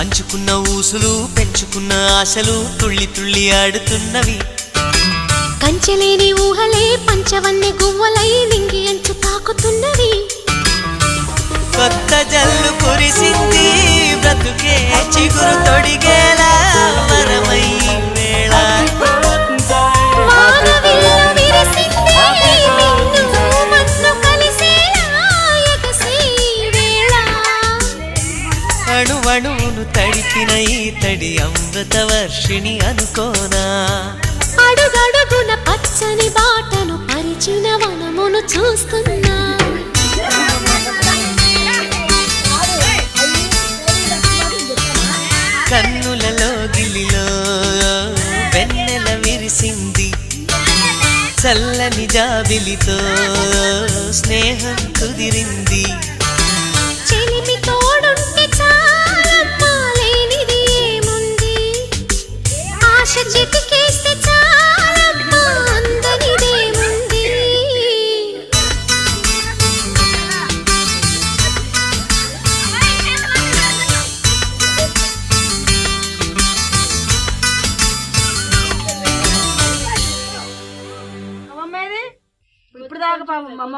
పంచుకున్న ఊసులు పెంచుకున్న ఆశలు తుళ్ళి తుళ్ళి ఆడుతున్నవి. కంచెలేని ఊహలే పంచవన్నె గువ్వలై నింగి అంచు తాకుతున్నవి. కొత్త జల్లు కురిసింది బ్రతుకే చిగురు తొడిగేలా వరమై వేళ. అణువణువును తడిపిన ఈ తడి అమృత వర్షిణి అనుకోనా. అడుగడుగున పచ్చని బాటను పరిచిన వనమును చూస్తున్నా. కన్నులలో గిలిలో వెన్నెల విరిసింది. చల్లని జాబిలితో స్నేహం కుదిరింది. చెలిమి తోడుంటే చాలమ్మా లేనిది ఏముంది. ఆశ చిటికేస్తే చాలమ్మా అందనిదేముంది. ఇప్పుడు దాకా పాపం అమ్మ